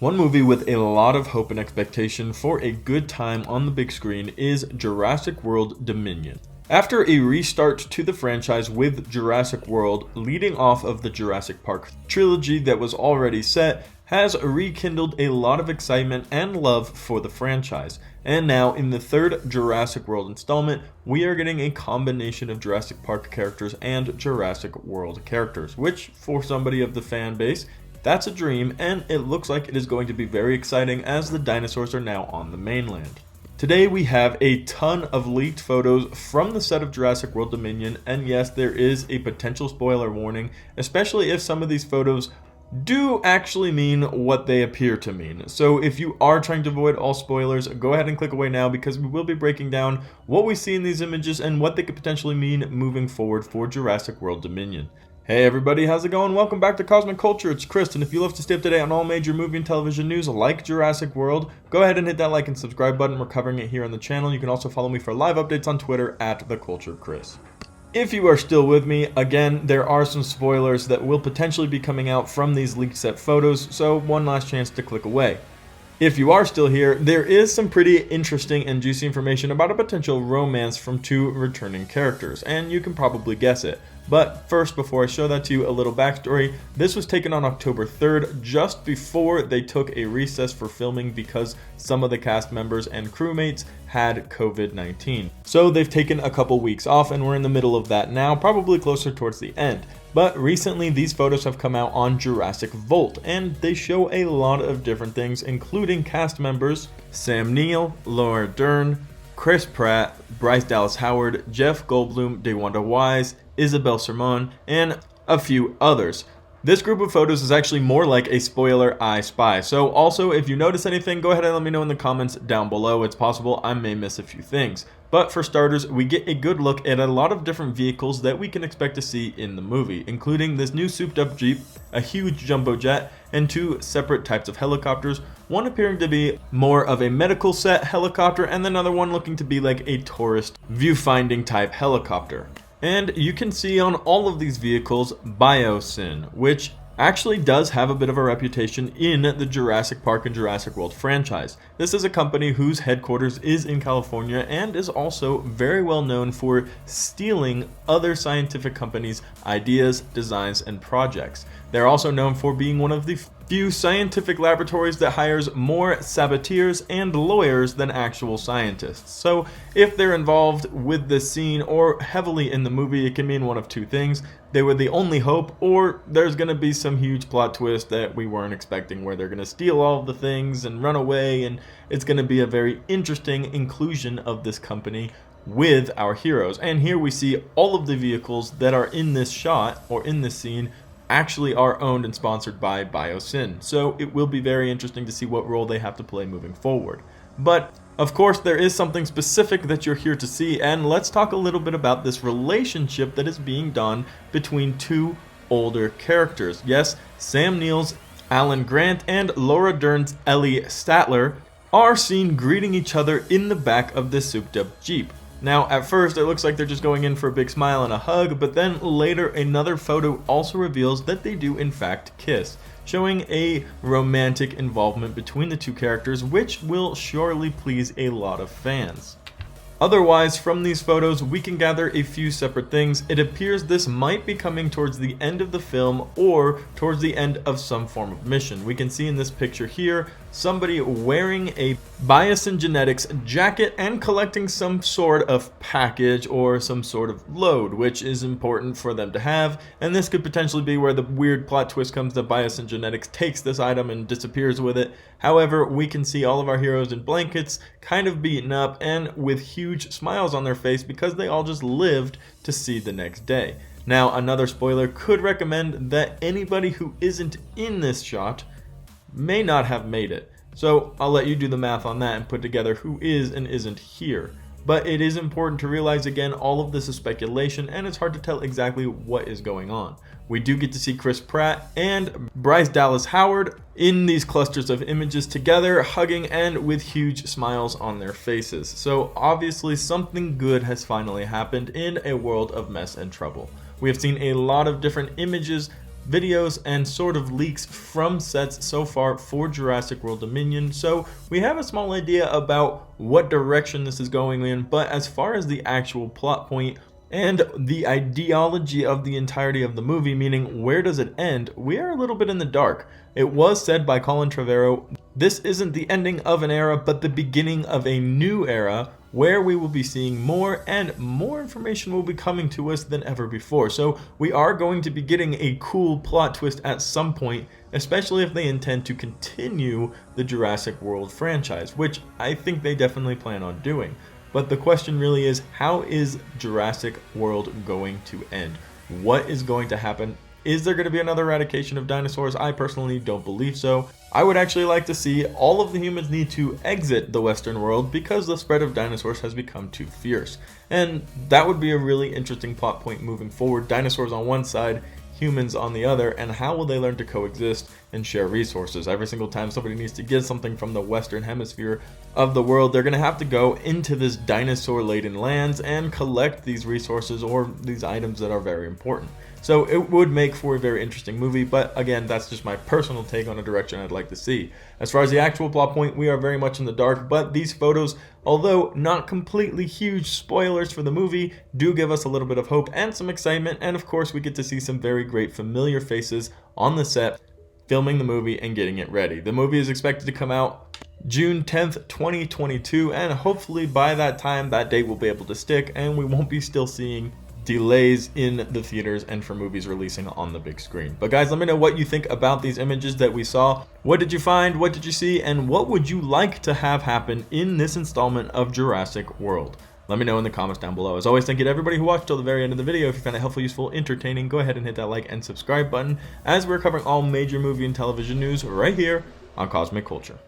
One movie with a lot of hope and expectation for a good time on the big screen is Jurassic World Dominion. After a restart to the franchise with Jurassic World, leading off of the Jurassic Park trilogy that was already set, has rekindled a lot of excitement and love for the franchise. And now, in the third Jurassic World installment, we are getting a combination of Jurassic Park characters and Jurassic World characters, which, for somebody of the fan base, that's a dream, and it looks like it is going to be very exciting as the dinosaurs are now on the mainland. Today we have a ton of leaked photos from the set of Jurassic World Dominion, and yes, there is a potential spoiler warning, especially if some of these photos do actually mean what they appear to mean. So if you are trying to avoid all spoilers, go ahead and click away now, because we will be breaking down what we see in these images and what they could potentially mean moving forward for Jurassic World Dominion. Hey everybody, how's it going? Welcome back to Cosmic Culture. It's Chris, and if you love to stay up to date on all major movie and television news like Jurassic World, go ahead and hit that like and subscribe button. We're covering it here on the channel. You can also follow me for live updates on Twitter at TheCultureChris. If you are still with me, again, there are some spoilers that will potentially be coming out from these leaked set photos, so one last chance to click away. If you are still here, there is some pretty interesting and juicy information about a potential romance from two returning characters, and you can probably guess it. But first, before I show that to you, a little backstory. This was taken on October 3rd, just before they took a recess for filming because some of the cast members and crewmates had COVID-19. So they've taken a couple weeks off, and we're in the middle of that now, probably closer towards the end. But recently, these photos have come out on Jurassic Vault, and they show a lot of different things, including cast members Sam Neill, Laura Dern, Chris Pratt, Bryce Dallas Howard, Jeff Goldblum, DeWanda Wise, Isabel Sermon, and a few others. This group of photos is actually more like a spoiler I spy. So also, if you notice anything, go ahead and let me know in the comments down below. It's possible I may miss a few things. But for starters, we get a good look at a lot of different vehicles that we can expect to see in the movie, including this new souped up Jeep, a huge jumbo jet, and two separate types of helicopters, one appearing to be more of a medical set helicopter, and another one looking to be like a tourist viewfinding type helicopter. And you can see on all of these vehicles Biosyn, which actually does have a bit of a reputation in the Jurassic Park and Jurassic World franchise. This is a company whose headquarters is in California and is also very well known for stealing other scientific companies' ideas, designs, and projects. They're also known for being one of the few scientific laboratories that hires more saboteurs and lawyers than actual scientists. So if they're involved with this scene or heavily in the movie, it can mean one of two things. They were the only hope, or there's going to be some huge plot twist that we weren't expecting where they're going to steal all of the things and run away, and it's going to be a very interesting inclusion of this company with our heroes. And here we see all of the vehicles that are in this shot or in this scene actually are owned and sponsored by Biosyn. So it will be very interesting to see what role they have to play moving forward. But of course, there is something specific that you're here to see, and let's talk a little bit about this relationship that is being done between two older characters. Yes, Sam Neill's Alan Grant and Laura Dern's Ellie Statler are seen greeting each other in the back of this souped up Jeep. Now, at first, it looks like they're just going in for a big smile and a hug, but then later another photo also reveals that they do in fact kiss, showing a romantic involvement between the two characters, which will surely please a lot of fans. Otherwise, from these photos, we can gather a few separate things. It appears this might be coming towards the end of the film or towards the end of some form of mission. We can see in this picture here somebody wearing a Biosyn Genetics jacket and collecting some sort of package or some sort of load, which is important for them to have, and this could potentially be where the weird plot twist comes that Biosyn Genetics takes this item and disappears with it. However, we can see all of our heroes in blankets, kind of beaten up and with huge smiles on their face because they all just lived to see the next day. Now, another spoiler could recommend that anybody who isn't in this shot may not have made it. So I'll let you do the math on that and put together who is and isn't here. But it is important to realize, again, all of this is speculation and it's hard to tell exactly what is going on. We do get to see Chris Pratt and Bryce Dallas Howard in these clusters of images together, hugging and with huge smiles on their faces. So obviously something good has finally happened in a world of mess and trouble. We have seen a lot of different images videos and sort of leaks from sets so far for Jurassic World Dominion, so we have a small idea about what direction this is going in. But as far as the actual plot point and the ideology of the entirety of the movie, meaning where does it end, we are a little bit in the dark. It was said by Colin Trevorrow, this isn't the ending of an era, but the beginning of a new era where we will be seeing more, and more information will be coming to us than ever before. So we are going to be getting a cool plot twist at some point, especially if they intend to continue the Jurassic World franchise, which I think they definitely plan on doing. But the question really is, how is Jurassic World going to end? What is going to happen? Is there going to be another eradication of dinosaurs? I personally don't believe so. I would actually like to see all of the humans need to exit the Western world because the spread of dinosaurs has become too fierce. And that would be a really interesting plot point moving forward. Dinosaurs on one side, humans on the other, and how will they learn to coexist and share resources? Every single time somebody needs to get something from the Western hemisphere of the world, they're going to have to go into this dinosaur-laden lands and collect these resources or these items that are very important. So it would make for a very interesting movie, but again, that's just my personal take on a direction I'd like to see. As far as the actual plot point, we are very much in the dark, but these photos, although not completely huge spoilers for the movie, do give us a little bit of hope and some excitement, and of course we get to see some very great familiar faces on the set filming the movie and getting it ready. The movie is expected to come out June 10th, 2022, and hopefully by that time that date will be able to stick and we won't be still seeing delays in the theaters and for movies releasing on the big screen. But guys, let me know what you think about these images that we saw. What did you find? What did you see? And what would you like to have happen in this installment of Jurassic World? Let me know in the comments down below. As always, thank you to everybody who watched till the very end of the video. If you found it helpful, useful, entertaining, go ahead and hit that like and subscribe button, as we're covering all major movie and television news right here on Cosmic Culture.